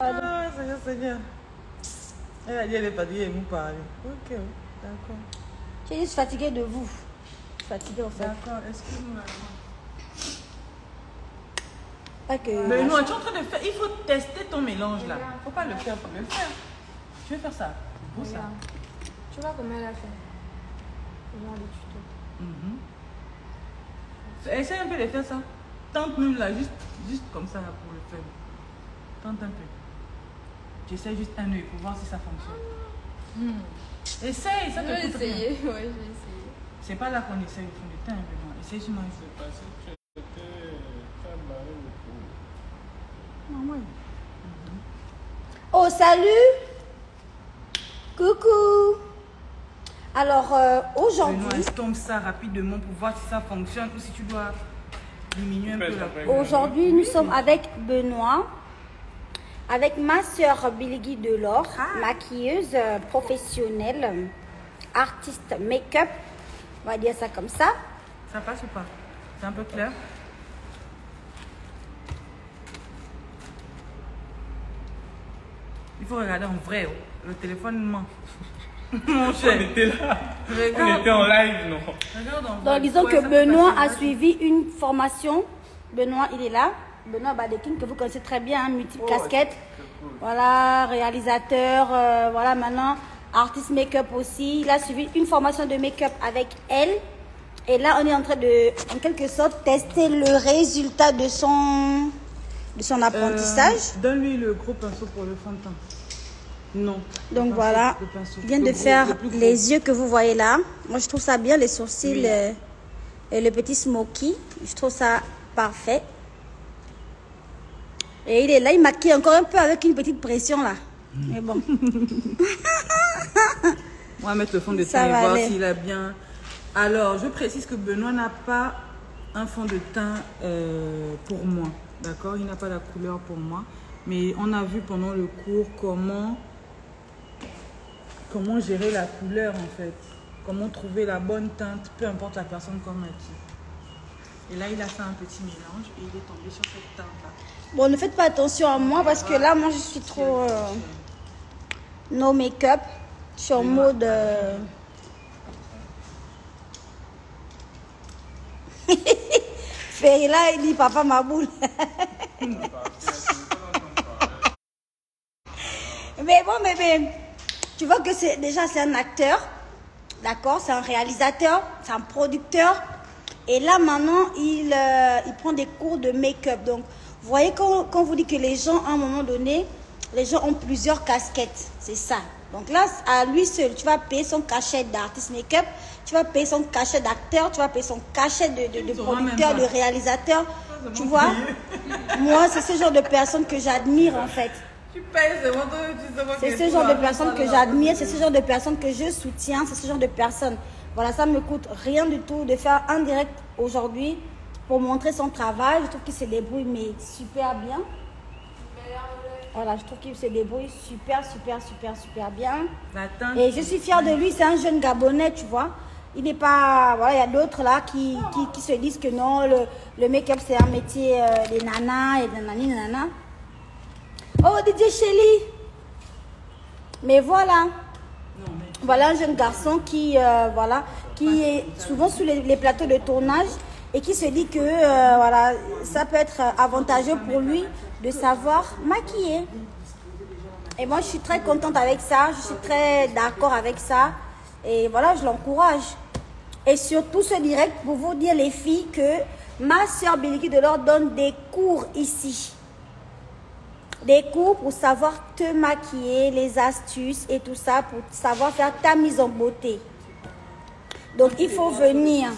Ah, Seigneur, Seigneur. Elle a dit elle est fatiguée, elle nous parle. Ok, d'accord. J'ai dit, je suis fatiguée de vous. Je suis fatiguée en fait. D'accord, excuse-nous là. Pas que... Mais non, tu es en train de faire. Il faut tester ton mélange là. Faut pas le faire pour le faire. Tu veux faire ça? Pour ça. Tu vois comment elle a fait? Regarde le tuto. Essaye un peu de faire ça. Tente même là, juste comme ça là pour le faire. Tente un peu. J'essaie juste un œil pour voir si ça fonctionne. Essaye, ça te Je vais coûte rien. essayer, ouais, je vais essayer. C'est pas là qu'on essaye au fond du teint, vraiment. Essaye seulement une fois. Oh, salut! Coucou! Alors, aujourd'hui... Benoît, estompe ça rapidement pour voir si ça fonctionne ou si tu dois diminuer un peu la... Aujourd'hui, nous sommes avec Benoît, avec ma soeur Billy Delors, maquilleuse professionnelle, artiste make-up, on va dire ça comme ça. Ça passe ou pas? C'est un peu clair? Il faut regarder en vrai. Oh. Le téléphone ment. Mon cher. On était là. Regarde. On était en live, non? Regarde en vrai. Donc, disons Ouais, que ça peut Benoît passer. a suivi une formation. Benoît, il est là. Benoît Badekin, que vous connaissez très bien, hein, multiple casquettes. Voilà, réalisateur, voilà, maintenant, artiste make-up aussi. Il a suivi une formation de make-up avec elle. Et là, on est en train de, en quelque sorte, tester le résultat de son apprentissage. Donne-lui le gros pinceau pour le fond de teint. Non. Donc Le pinceau, voilà, le pinceau. il vient Le de gros, faire le plus gros. les yeux que vous voyez là. Moi, je trouve ça bien, les sourcils Oui. et le petit smoky. Je trouve ça parfait. Et il est là, il maquille encore un peu avec une petite pression là. Mais bon. On va mettre le fond de Ça teint et va voir aller. s'il a bien. Alors, je précise que Benoît n'a pas un fond de teint pour moi. D'accord? Il n'a pas la couleur pour moi. Mais on a vu pendant le cours comment gérer la couleur en fait. Comment trouver la bonne teinte, peu importe la personne qu'on maquille. Et là, il a fait un petit mélange et il est tombé sur cette teinte-là. Bon, ne faites pas attention à moi parce que là, moi, je suis trop no make-up. Je suis en mode... Ferry là, il dit papa ma boule. Mais bon, bébé, tu vois que c'est un acteur, d'accord? C'est un réalisateur, c'est un producteur. Et là, maintenant, il prend des cours de make-up. Donc, vous voyez, quand on vous dit que les gens, à un moment donné, les gens ont plusieurs casquettes. C'est ça. Donc là, à lui seul, tu vas payer son cachet d'artiste make-up, tu vas payer son cachet d'acteur, tu vas payer son cachet de producteur, de réalisateur. Tu vois? Moi, c'est ce genre de personne que j'admire, en fait. Tu payes, C'est ce genre de personnes que j'admire, c'est ce genre de personnes que je soutiens, c'est ce genre de personnes. Voilà, ça ne me coûte rien du tout de faire un direct aujourd'hui pour montrer son travail. Je trouve qu'il se débrouille, mais super bien. Voilà, je trouve qu'il se débrouille super bien. La teinte. Et je suis fière de lui, c'est un jeune Gabonais, tu vois. Il n'est pas... Voilà, il y a d'autres là qui se disent que non, le make-up c'est un métier des nanas et des nanana. Oh, DJ Shelly. Mais voilà. Voilà un jeune garçon qui, qui est souvent sur les plateaux de tournage et qui se dit que voilà, ça peut être avantageux pour lui de savoir maquiller. Et moi, je suis très contente avec ça. Je suis très d'accord avec ça. Et voilà, je l'encourage. Et surtout ce direct pour vous dire, les filles, que ma soeur Billy Delors donne des cours ici. Des cours pour savoir te maquiller, les astuces et tout ça, pour savoir faire ta mise en beauté. Donc, il faut venir.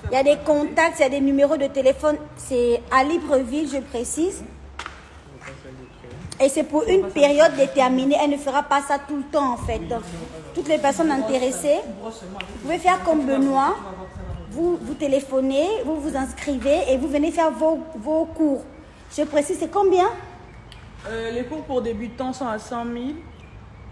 Il y a des contacts, il y a des numéros de téléphone. C'est à Libreville, je précise. Et c'est pour une période déterminée. Elle ne fera pas ça tout le temps, en fait. Donc, toutes les personnes intéressées, vous pouvez faire comme Benoît. Vous téléphonez, vous vous inscrivez et vous venez faire vos cours. Je précise, c'est combien? Les cours pour débutants sont à 100 000,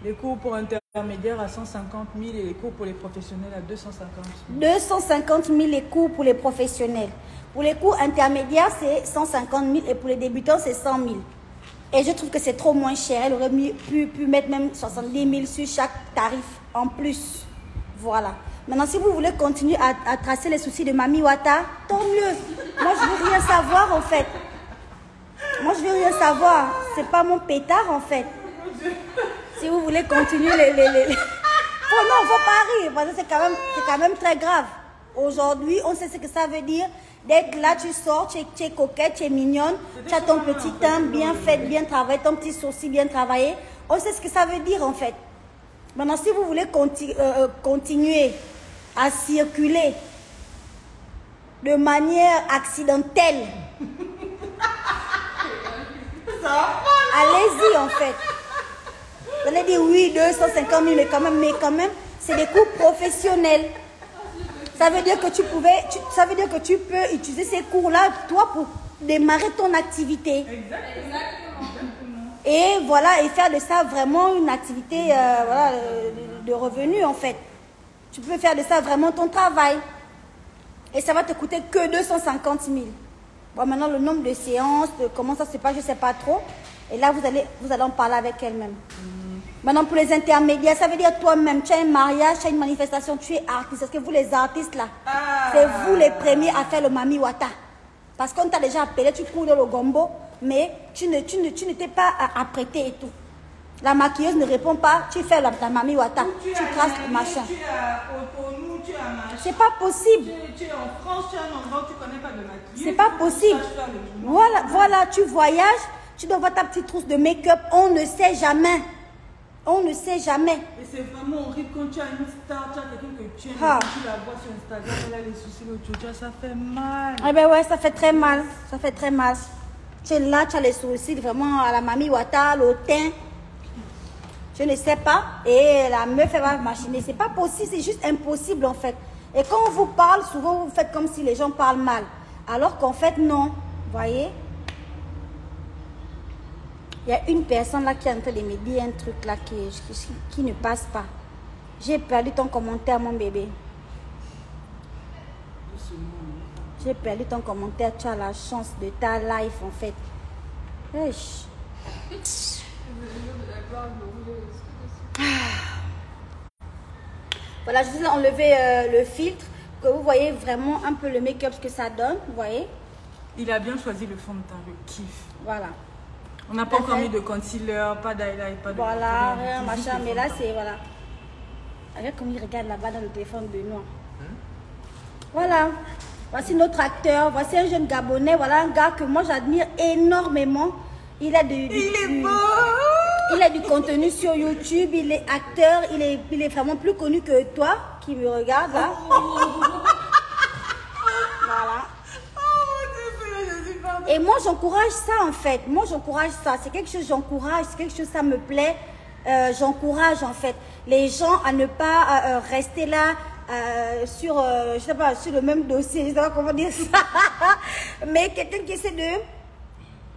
les cours pour intermédiaires à 150 000 et les cours pour les professionnels à 250 000. 250 000 les cours pour les professionnels. Pour les cours intermédiaires, c'est 150 000 et pour les débutants, c'est 100 000. Et je trouve que c'est trop moins cher. Elle aurait pu mettre même 70 000 sur chaque tarif en plus. Voilà. Maintenant, si vous voulez continuer à tracer les soucis de Mami Wata, tant mieux. Moi, je veux rien savoir, en fait. Moi, je veux rien savoir. C'est pas mon pétard, en fait. Si vous voulez continuer Oh non, faut pas rire, parce que c'est quand même très grave. Aujourd'hui, on sait ce que ça veut dire. D'être là, tu sors, tu es coquette, tu es mignonne, tu as ton petit teint bien fait, bien travaillé, ton petit sourcil bien travaillé. On sait ce que ça veut dire, en fait. Maintenant, si vous voulez continuer à circuler de manière accidentelle, allez-y, en fait. Vous allez dire oui, 250 000, mais quand même, c'est des cours professionnels. Ça veut dire que tu peux utiliser ces cours-là, toi, pour démarrer ton activité. Exactement. Et voilà, et faire de ça vraiment une activité voilà, de revenus, en fait. Tu peux faire de ça vraiment ton travail. Et ça va te coûter que 250 000. Bon, maintenant, le nombre de séances, de comment ça se passe, je ne sais pas trop. Et là, vous allez en parler avec elle-même. Maintenant, pour les intermédiaires, ça veut dire toi-même, tu as un mariage, tu as une manifestation, tu es artiste. Est-ce que vous, les artistes, là, c'est vous les premiers à faire le Mami Wata? Parce qu'on t'a déjà appelé, tu cours dans le gombo, mais tu n'étais pas apprêté et tout. La maquilleuse ne répond pas, tu fais la Mami Wata, tu traces le machin. C'est pas possible. Tu es en France, tu es un endroit où tu ne connais pas de maquilleuse. C'est pas possible. Voilà, tu voyages, tu dois voir ta petite trousse de make-up, on ne sait jamais. On ne sait jamais. Et c'est vraiment horrible quand tu as une star, tu as quelqu'un que tu aimes, tu la vois sur Instagram, elle a les soucis, ça fait mal. Ah ben ouais, ça fait très mal. Ça fait très mal. Tu es là, tu as les soucis vraiment à la Mami Wata, le teint. Je ne sais pas. Et la meuf, elle va machiner. C'est pas possible, c'est juste impossible en fait. Et quand on vous parle, souvent vous faites comme si les gens parlent mal. Alors qu'en fait, non. Vous voyez? Il y a une personne là qui est en train de me dire un truc là qui ne passe pas. J'ai perdu ton commentaire, mon bébé. J'ai perdu ton commentaire. Tu as la chance de ta life en fait. Wesh. Voilà, je vous ai enlevé le filtre. Que vous voyez vraiment un peu le make-up ce que ça donne. Vous voyez? Il a bien choisi le fond de teint, le kiff. Voilà. On n'a pas encore mis de concealer, pas d'highlight, pas de... Voilà, rien, machin. Mais là, c'est... Voilà. Regarde comme il regarde là-bas dans le téléphone de nous. Voilà. Voici notre acteur. Voici un jeune Gabonais. Voilà un gars que moi, j'admire énormément. Il a il a du contenu sur YouTube. Il est acteur. Il est vraiment plus connu que toi qui me regarde là. Voilà. Et moi, j'encourage ça, en fait. Moi, j'encourage ça. C'est quelque chose, j'encourage. C'est quelque chose, ça me plaît. J'encourage, en fait, les gens à ne pas rester là sur, je sais pas, sur le même dossier. Je sais pas comment dire ça. Mais quelqu'un qui essaie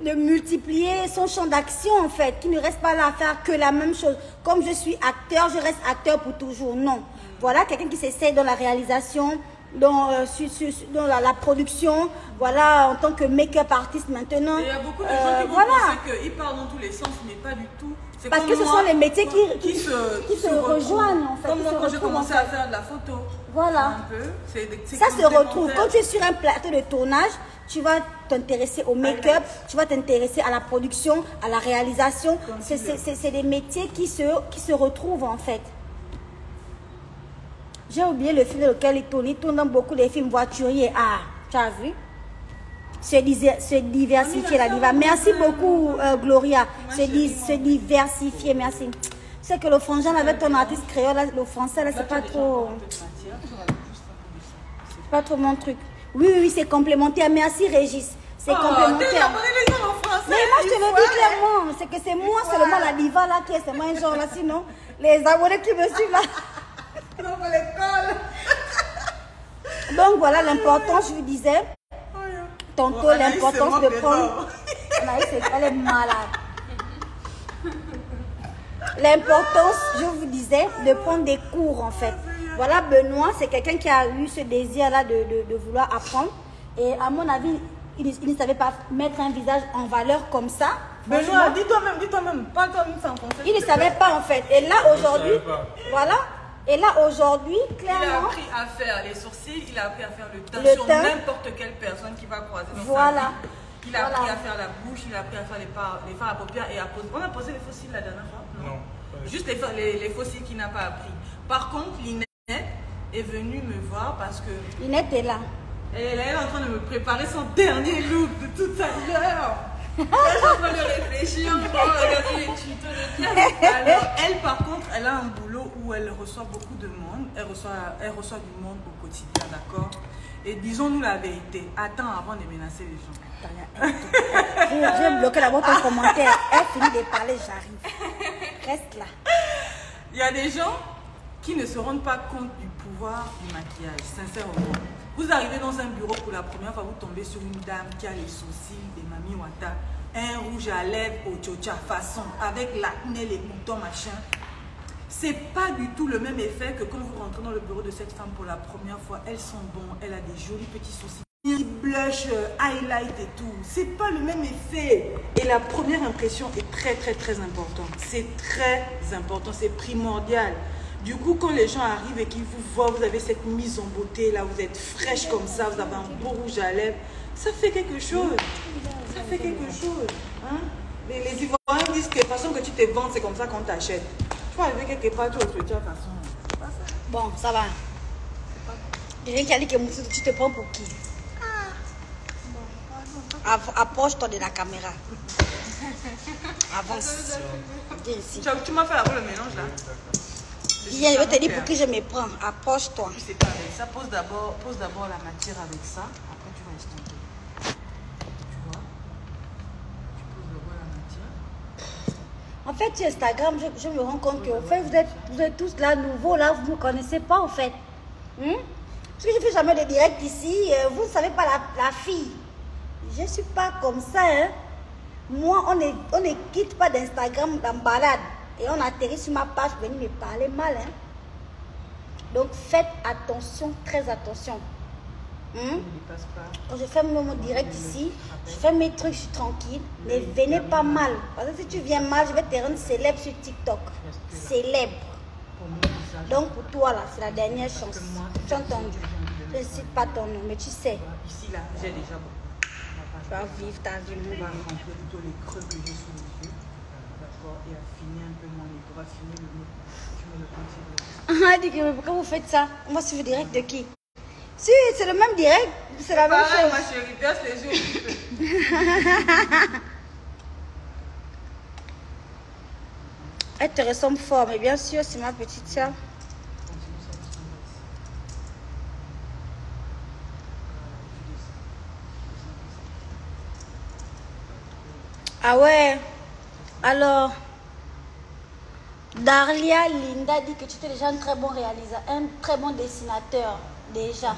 de multiplier son champ d'action, en fait. Qui ne reste pas là à faire que la même chose. Comme je suis acteur, je reste acteur pour toujours. Non. Voilà, quelqu'un qui s'essaie dans la réalisation, dans la production, voilà, en tant que make-up artiste maintenant. Et il y a beaucoup de gens qui vont penser qu'ils parlent dans tous les sens, mais pas du tout. Parce que ce sont les métiers qui se rejoignent en fait. Comme moi, quand j'ai commencé à faire de la photo. Voilà. Un peu, ça se retrouve. Quand tu es sur un plateau de tournage, tu vas t'intéresser au make-up, tu vas t'intéresser à la production, à la réalisation. C'est des métiers qui se retrouvent en fait. J'ai oublié le film dans lequel il tourne. Il tourne dans beaucoup de films voituriers. Ah, tu as vu? Se diversifier la diva. Merci beaucoup, Gloria. Se diversifier, merci. Tu sais que le frangin avec ton artiste créole, là, le français, là, c'est pas trop... C'est pas trop mon truc. Oui, c'est complémentaire. Merci, Régis. C'est complémentaire. Mais moi, je te le dis clairement. C'est que c'est moi seulement la diva, là, qui est seulement un genre, là. Sinon, les abonnés qui me suivent, là... Non, mais l'école. Donc voilà l'importance, je vous disais. Tantôt l'importance de prendre. Elle est malade. L'importance, je vous disais, de prendre des cours en fait. Voilà, Benoît, c'est quelqu'un qui a eu ce désir-là de vouloir apprendre. Et à mon avis, il ne savait pas mettre un visage en valeur comme ça. Benoît, dis-toi-même, pas toi-même s'enfoncer. Il ne savait pas en fait. Et là aujourd'hui, voilà. Et là aujourd'hui, clairement. Il a appris à faire les sourcils, il a appris à faire le teint sur n'importe quelle personne qui va croiser dans sa vie. Il a appris à faire la bouche, il a appris à faire les fards à paupières et à poser. On a posé les fossiles la dernière fois? Non. Juste les fossiles qu'il n'a pas appris. Par contre, Linette est venue me voir parce que... Linette est là. Elle est en train de me préparer son dernier look de tout à l'heure. Je suis en train de réfléchir, regarder les tutos. Alors, elle, par contre, elle a un boulot où elle reçoit beaucoup de monde. Elle reçoit du monde au quotidien, d'accord? Et disons-nous la vérité. Attends avant de menacer les gens. Je vais bloquer d'abord ton commentaire. Elle finit de parler, j'arrive. Reste là. Il y a des gens qui ne se rendent pas compte du pouvoir du maquillage, sincèrement. Vous arrivez dans un bureau pour la première fois, vous tombez sur une dame qui a les sourcils des Mami Wata, un rouge à lèvres au tchocha façon, avec l'acné, les boutons, machin. C'est pas du tout le même effet que quand vous rentrez dans le bureau de cette femme pour la première fois. Elles sont bonnes, elle a des jolis petits sourcils, blush, highlight et tout. C'est pas le même effet. Et la première impression est très importante. C'est très important, c'est primordial. Du coup, quand les gens arrivent et qu'ils vous voient, vous avez cette mise en beauté, là, vous êtes fraîche comme ça, vous avez un beau rouge à lèvres, ça fait quelque chose. Ça fait quelque chose. Hein? Les Ivoiriens disent que de toute façon que tu te vends, c'est comme ça qu'on t'achète. Tu vas arriver quelque part, tu vas te de toute façon. Bon, ça va. Il y a quelqu'un qui a dit que Moussou, tu te prends pour qui? Approche-toi de la caméra. Avance. Viens ici. Tu m'as fait avoir le mélange là. Je vais te dire pour qui je me prends. Approche-toi. C'est pareil. Ça pose d'abord la matière avec ça. Après, tu vas estomper. Tu vois? Tu poses d'abord la matière. En fait, sur Instagram, je me rends compte que en fait, vous êtes tous là, nouveaux, là, vous ne me connaissez pas en fait. Parce que je ne fais jamais de direct ici. Vous ne savez pas la fille. Je ne suis pas comme ça. Hein. Moi, on ne quitte pas d'Instagram en balade. Et on atterrit sur ma page pour venir me parler mal. Hein? Donc faites attention, très attention. Quand je fais mon direct ici, je fais mes trucs, je suis tranquille. Mais venez pas mal. Parce que si tu viens mal, je vais te rendre célèbre sur TikTok. Célèbre. Donc pour toi là, c'est la dernière chance. Tu as entendu? Je ne cite pas ton nom, mais tu sais. Ici là, j'ai déjà beaucoup. Tu vas vivre ta vie. On va remplir plutôt les creux que j'ai sous les yeux. Et affiner un peu moins les doigts, affiner le nez. Tu mets le concealer. Ah, dis que pourquoi vous faites ça? Moi, c'est le direct de qui? Si, c'est le même direct, c'est la même chose. Ma chérie, baisse les yeux. Elle te ressemble fort, mais bien sûr, c'est ma petite soeur. Ah ouais. Alors, Darlia Linda dit que tu es déjà un très bon réalisateur, un très bon dessinateur déjà.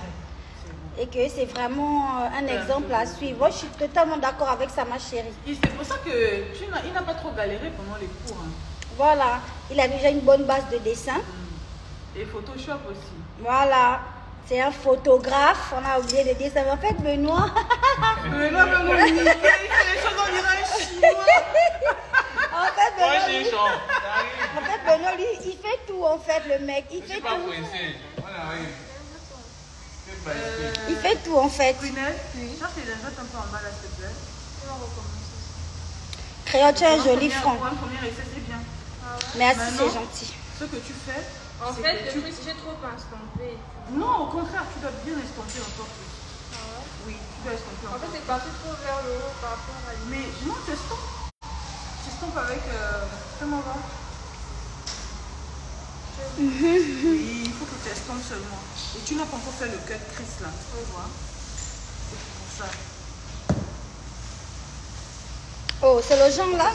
Et que c'est vraiment un exemple à suivre. Moi, je suis totalement d'accord avec ça, ma chérie. C'est pour ça qu'il n'a pas trop galéré pendant les cours. Hein. Voilà. Il a déjà une bonne base de dessin. Et Photoshop aussi. Voilà. C'est un photographe. On a oublié de dire ça. Mais en fait, Benoît... Benoît, il fait les choses, on dirait un chinois. En fait, Benoît, lui, il fait tout, en fait, le mec. Il fait tout. Il fait tout, en fait. Prunelle, cherche les lingettes un peu en bas, là, s'il te plaît. On va recommencer. Créole, tu as un joli front. Pour un premier essai, c'est bien. Merci, c'est gentil. Ce que tu fais... En fait, le truc, j'ai trop estompé. Non, au contraire, tu dois bien estomper encore plus. Ah ouais? Oui, tu dois estomper encore. En fait, c'est parti trop vers le haut par rapport à lui. Mais non, tu estompes. Tu estompes avec... Comment va? Oui, il faut que tu estompes seulement. Et tu n'as pas encore fait le cut Chris là. Tu vois? C'est pour ça. Oh, c'est le genre là?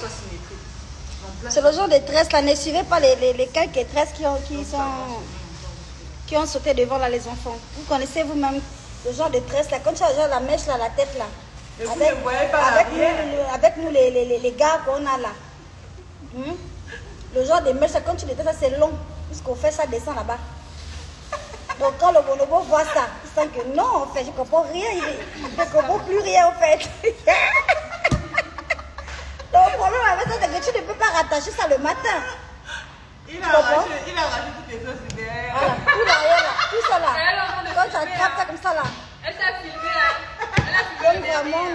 C'est le genre de tresses là. Ne suivez pas les quelques tresses qui ont sauté devant là les enfants. Vous connaissez vous-même le genre de tresses là. Quand tu as la mèche là, la tête là. Avec nous les gars qu'on a là. Le genre de mèche là, quand tu les têtes là, c'est long. Puisqu'on fait ça, descend là-bas. Donc quand le bonobo voit ça, il sent que non, en fait, je ne comprends rien. Je ne comprends plus rien en fait. Donc voilà. ne peux pas rattacher ça le matin. Il a arraché toutes les choses derrière. Voilà, tout derrière là, tout ça là. Quand tu attrapes ça comme ça là. Elle t'a filmé, hein. Elle a Donc filmé. vraiment,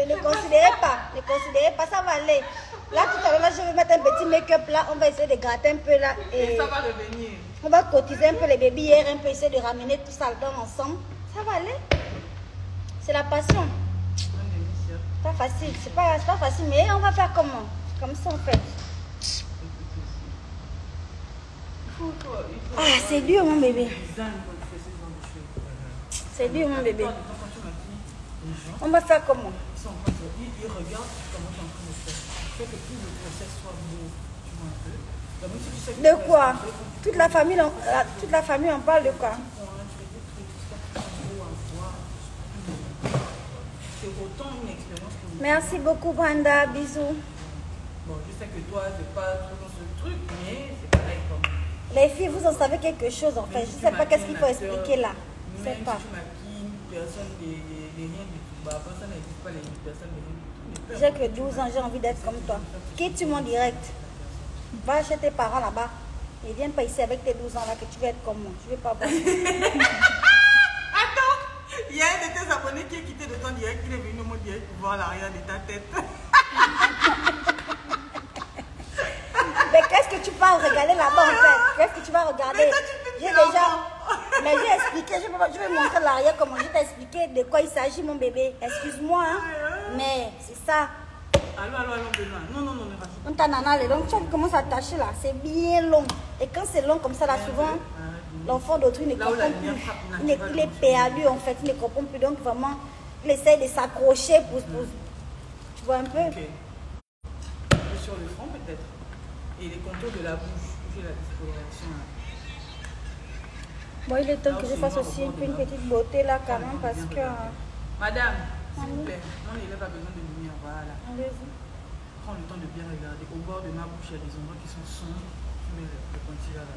ne considérez pas. Ne considérez pas, ça va aller. Là, tout à l'heure, là, je vais mettre un petit make-up là. On va essayer de gratter un peu là. Et ça va revenir. On va cotiser un peu les bébés hier, un peu essayer de ramener tout ça dedans ensemble. Ça va aller. C'est la passion. Pas facile, c'est pas facile, mais on va faire comment? Comme ça en fait. Ah, c'est dur mon bébé. C'est dur mon bébé. On va faire comment? Ils regardent comment tu es en train de faire. Il faut que tout le process soit beau. Tu vois un peu. Donc, si tu sais que De quoi? Toute la famille, on parle de quoi? C'est autant une expérience que vous. Merci beaucoup Brenda, bisous. Bon, je sais que toi, c'est pas trop dans ce truc, mais c'est pareil comme. Les filles, vous en savez quelque chose en fait. Je sais pas qu'est-ce qu'il faut expliquer là. Je sais pas. Si tu maquilles une personne des rien du tout, bah, personne n'existe pas les personnes des rien du tout. J'ai que 12 ans, j'ai envie d'être comme toi. Quitte mon direct. Va chez tes parents là-bas. Et viens pas ici avec tes 12 ans là que tu veux être comme moi. Je veux pas voir. Attends, il y a un de tes abonnés qui est quitté de ton direct, il est venu au mon direct pour voir l'arrière de ta tête. Mais qu'est-ce que tu vas regarder là-bas en fait? Qu'est-ce que tu vas regarder? Mais toi, tu peux J'ai dire déjà. avant. Mais j'ai expliqué, je vais montrer l'arrière comment je t'ai expliqué de quoi il s'agit mon bébé. Excuse-moi, hein? Mais c'est ça. Allons, Benoît. Non, ne rajoute On t'a nana, les longs, tu commences à tâcher là, c'est bien long. Et quand c'est long comme ça là, souvent, l'enfant d'autrui ne comprend plus. Il est perdu en fait, il ne comprend plus. Donc vraiment, il essaye de s'accrocher pour. Tu vois un peu? Ok. Sur le front peut-être. Et les contours de la bouche. J'ai la discoloration là. Bon, il est temps que je fasse aussi une petite beauté là quand même parce que. Madame, s'il vous plaît, mon élève a besoin de lumière. Voilà. Allez-y. Prends le temps de bien regarder. Au bord de ma bouche, il y a des endroits qui sont sombres. Tu mets le concealer là.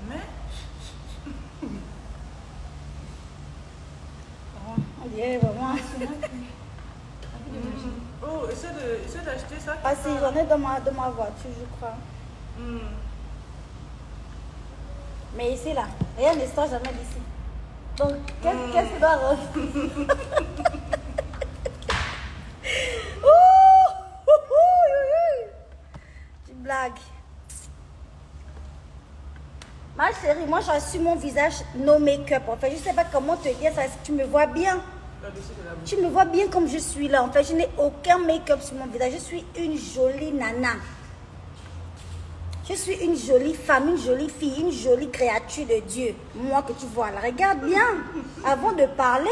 Mais. On dirait vraiment. Oh, essaie d'acheter ça. Ah si, j'en ai dans ma voiture, je crois. Mais ici là, rien ne sort jamais d'ici. Donc, qu'est-ce que doit Tu blagues. Ma chérie, moi j'assume mon visage no make-up. En fait, je ne sais pas comment te dire ça. Tu me vois bien. Tu me vois bien comme je suis là. En fait, je n'ai aucun make-up sur mon visage. Je suis une jolie nana. Je suis une jolie femme, une jolie fille, une jolie créature de Dieu. Moi que tu vois là. Regarde bien. Avant de parler,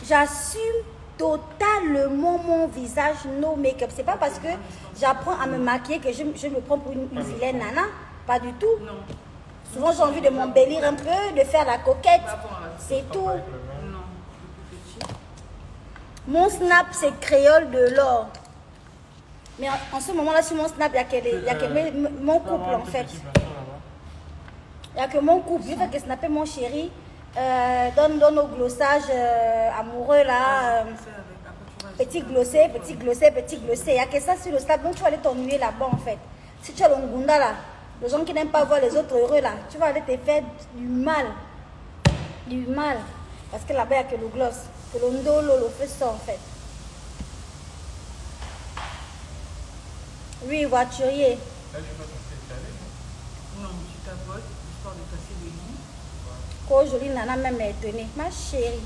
j'assume totalement mon visage no make-up. C'est pas parce que j'apprends à me maquiller que je me prends pour une vilaine nana. Pas du tout. Non. Souvent j'ai envie de m'embellir un peu, de faire la coquette. C'est tout. Non. Mon snap c'est créole de l'or. Mais en ce moment là sur mon snap il n'y a que mon couple en fait. Il n'y a que mon couple. Je fais que snapper mon chéri. Donne nos glossages amoureux là. Petit glossé, petit glossé, petit glossé. Il n'y a que ça sur le snap. Donc tu vas aller t'ennuyer là-bas en fait. Si tu as l'ongunda là, les gens qui n'aiment pas voir les autres heureux là, tu vas aller te faire du mal. Du mal. Parce que là-bas il n'y a que le gloss. Que l'ondolo le fait ça en fait. Oui, voiturier. Non, tu tapotes, histoire de casser le lit. Quoi jolie nana même est étonnée. Ma chérie.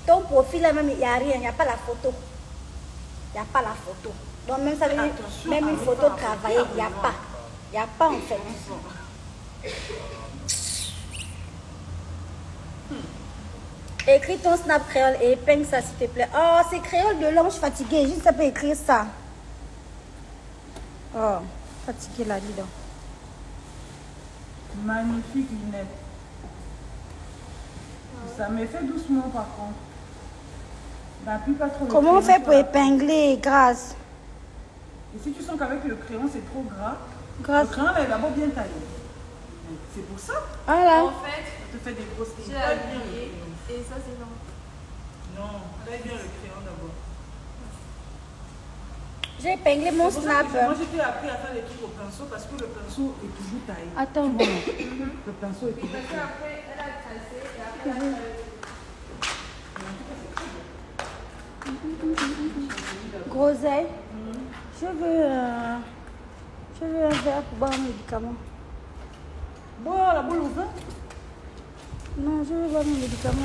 Ton profil là même, il n'y a rien, il n'y a pas la photo. Il n'y a pas la photo. Donc même ça veut dire, même une photo travaillée, il n'y a pas. Il n'y a pas en fait. Écris ton snap créole et épingle ça s'il te plaît. Oh, c'est créole de l'ange fatigué. Juste ça peut écrire ça. Oh, fatigué là, dis donc. Magnifique lunette. Ça me fait doucement par contre. N'appuie pas trop le Comment on crayon fait pour sur la- épingler grâce? Et si tu sens qu'avec le crayon c'est trop gras, Grâce. le crayon là, est d'abord bien taillé. C'est pour ça. Voilà. En fait, Ça te fait des grosses j'ai lignes. Pas bien le habillé crayon. Et ça, c'est non. Non, lève bien le crayon d'abord. J'ai épinglé mon C'est pour ça snap. que moi, je t'ai appris à faire les trucs au pinceau parce que le pinceau est toujours taillé. Attends, bon. Le pinceau est toujours Parce taillé. qu'après, elle a tracé et après, elle a tracé. Groseille. Je veux un verre pour boire un médicament. Bon, la boule ouverte. Non, je veux boire mon médicament.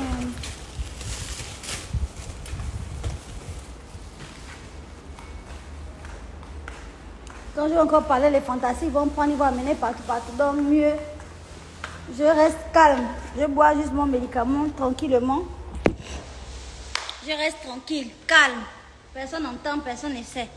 Quand je vais encore parler, les fantasies, ils vont me prendre, ils vont amener partout, partout. Donc, mieux, je reste calme. Je bois juste mon médicament tranquillement. Je reste tranquille, calme. Personne n'entend, personne ne sait.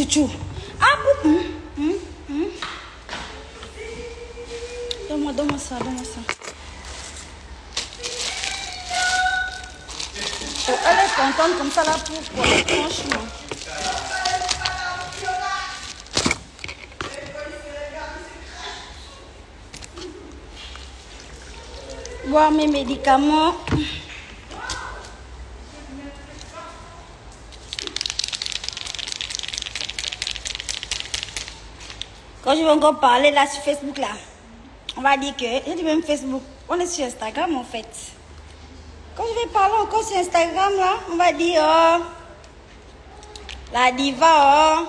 Chou. Ah, donne-moi ça. Oh, elle est contente comme ça là, pourquoi? Franchement. Boire mes médicaments. Quand je vais encore parler là sur Facebook là, on va dire que, je dis même Facebook, on est sur Instagram en fait. Quand je vais parler encore sur Instagram là, on va dire, oh, la diva, oh,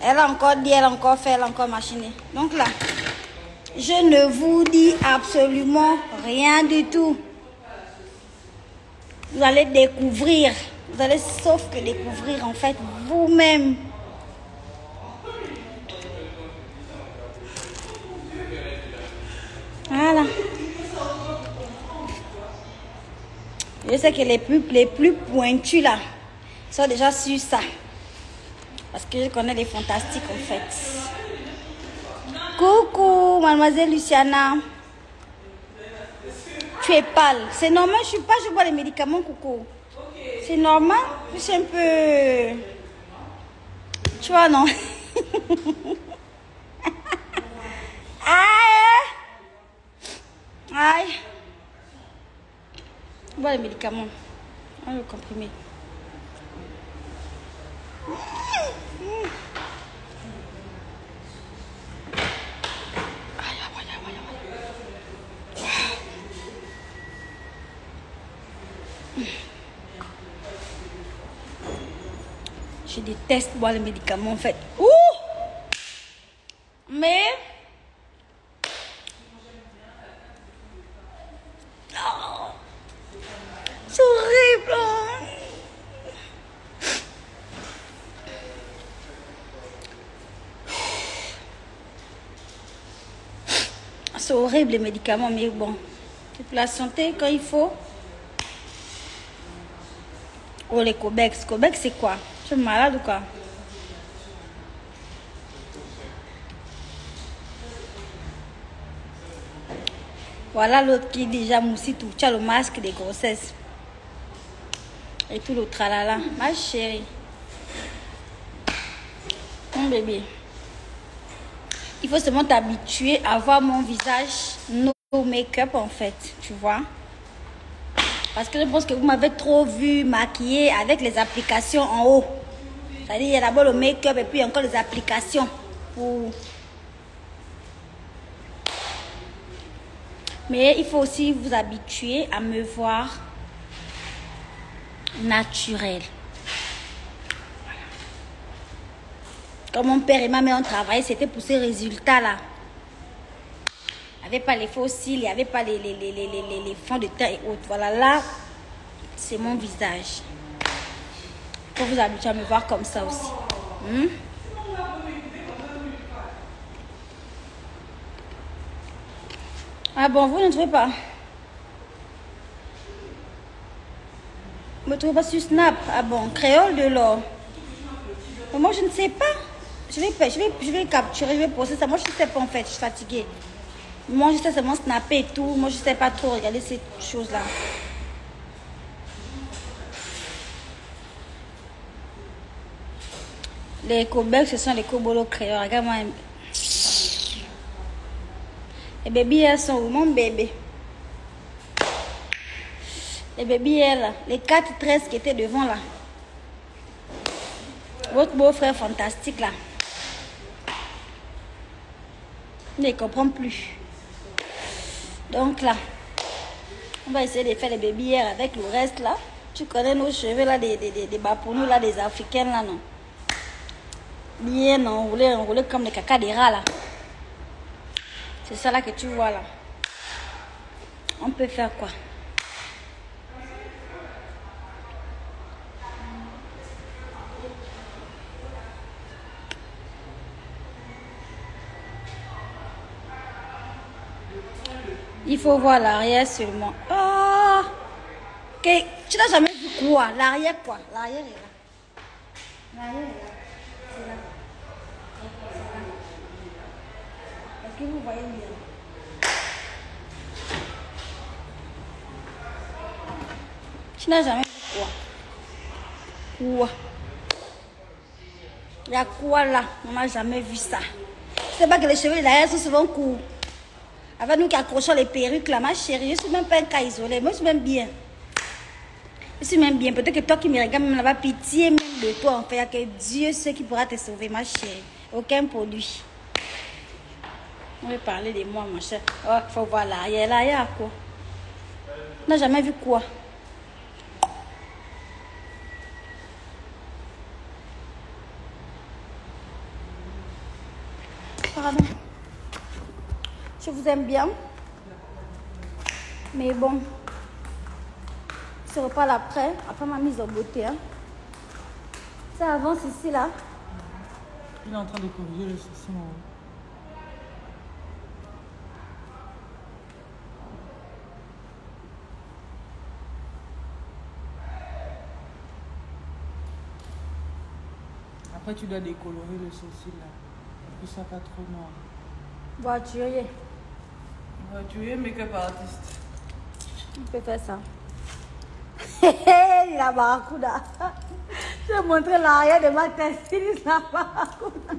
elle a encore dit, elle a encore fait, elle a encore machiné. Donc là, je ne vous dis absolument rien du tout. Vous allez découvrir, vous allez sauf que découvrir en fait vous-même. Voilà. Je sais que les plus pointus là sont déjà sur ça. Parce que je connais les fantastiques en fait. Coucou, mademoiselle Luciana. Tu es pâle. C'est normal, je suis pas, je bois les médicaments, coucou. C'est normal, je suis un peu... Tu vois, non? Aïe. Voilà les médicaments. Le comprimé. Je déteste boire les médicaments en fait. Ouh! Mais... Oh, c'est horrible. C'est horrible les médicaments, mais bon. C'est pour la santé quand il faut. Oh, les Cobex. Cobex, c'est quoi? Tu es malade ou quoi? Voilà l'autre qui est déjà moussi tout. Tu as le masque des grossesses. Et tout le tralala. Ma chérie. Mon bébé. Il faut seulement t'habituer à voir mon visage no make-up en fait. Tu vois? Parce que je pense que vous m'avez trop vu maquillée avec les applications en haut. C'est-à-dire, il y a d'abord le make-up et puis encore les applications. Pour... Mais il faut aussi vous habituer à me voir naturelle. Quand mon père et ma mère ont travaillé, c'était pour ces résultats-là. Il n'y avait pas les faux cils, il n'y avait pas les fonds de teint et autres. Voilà, là, c'est mon visage. Il faut vous habituer à me voir comme ça aussi. Ah bon, vous ne trouvez pas? Me trouve pas sur Snap. Ah bon, créole de l'or. Mais moi, je ne sais pas. Je vais capturer, je vais poster ça. Moi, je ne sais pas en fait, je suis fatiguée. Moi, je sais seulement snapper et tout. Moi, je ne sais pas trop regarder ces choses-là. Les Kobex, ce sont les Kobolo créoles. Regarde-moi. Les bébés, elles sont où, mon bébé? Les bébés, là. Les 4 tresses qui étaient devant, là. Votre beau-frère fantastique, là. Il ne comprend plus. Donc, là, on va essayer de faire les bébés avec le reste, là. Tu connais nos cheveux, là, des bapounou, là, des Africains, là, non? Bien enroulé comme les caca des rats, là. C'est ça, là, que tu vois, là. On peut faire quoi? Il faut voir l'arrière seulement. Oh! Okay. Tu n'as jamais vu quoi? L'arrière quoi? L'arrière est là. L'arrière est là. C'est là. Est-ce que vous voyez bien? Tu n'as jamais vu quoi? Quoi? Il y a quoi là? On n'a jamais vu ça. Tu sais pas que les cheveux derrière sont souvent courts. Avec nous qui accrochons les perruques là, ma chérie, je suis même pas un cas isolé. Moi, je suis même bien. Je suis même bien. Peut-être que toi qui me regardes, même là-bas, pitié même de toi. En fait, il n'y a que Dieu seul qui pourra te sauver, ma chérie. Aucun produit. On va parler de moi, mon cher. Oh, il faut voir l'arrière. L'arrière, quoi? On n'a jamais vu quoi? Pardon. Je vous aime bien. Mais bon. Ce repas là après ma mise en beauté. Hein. Ça avance ici là. Il est en train de corriger le sourcil. Après tu dois décolorer le sourcil là. Pour que ça soit pas trop noir. Voiturier. Voiturier, make-up artiste. On peut faire ça. Il a barracuda. Je vais montrer l'arrière de ma tête. Il a barracuda.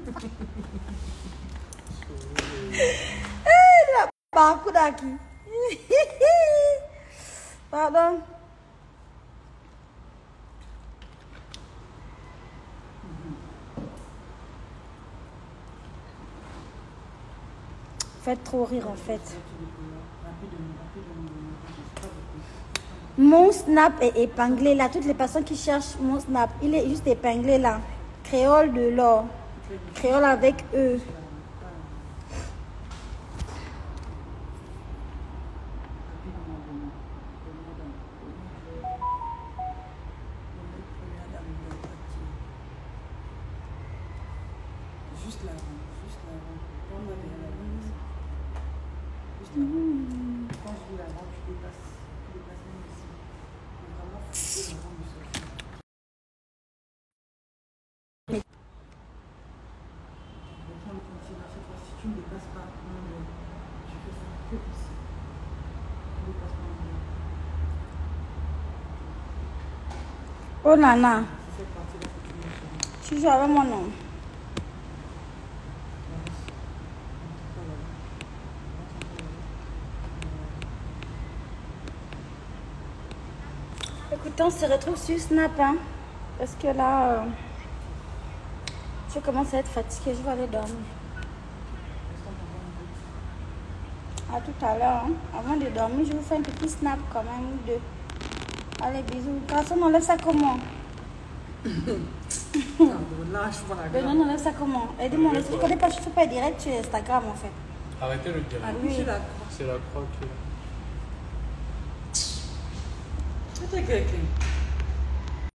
Il a barracuda qui. Pardon. Faites trop rire en fait. Mon snap est épinglé là. Toutes les personnes qui cherchent mon snap, il est juste épinglé là. Créole de l'or. Créole avec eux. Juste là, juste là. Prends-moi derrière la valise. Juste là. Quand je dis l'avant, tu dépasses même ici. Mais vraiment, faut que l'avant du sourcil. Je vais prendre le concealer cette fois. Si tu ne dépasses pas, non, tu fais ça que ici. Tu ne dépasses pas non. Oh nana. C'est cette partie-là que tu mets sur moi. Tu joues avec mon nom. Écoutez, on se retrouve sur Snap, hein, parce que là, je commence à être fatiguée, je vais aller dormir. À tout à l'heure, hein. Avant de dormir, je vous fais un petit snap quand même, ou deux. Allez, bisous. Garçon, on enlève ça comment? Là, je vois la Non, on enlève ça comment? Aidez-moi, je ne connais pas, je ne fais pas direct sur Instagram en fait. Arrêtez le direct. Ah oui, c'est la C'est la croix qui est là. C'était quelqu'un.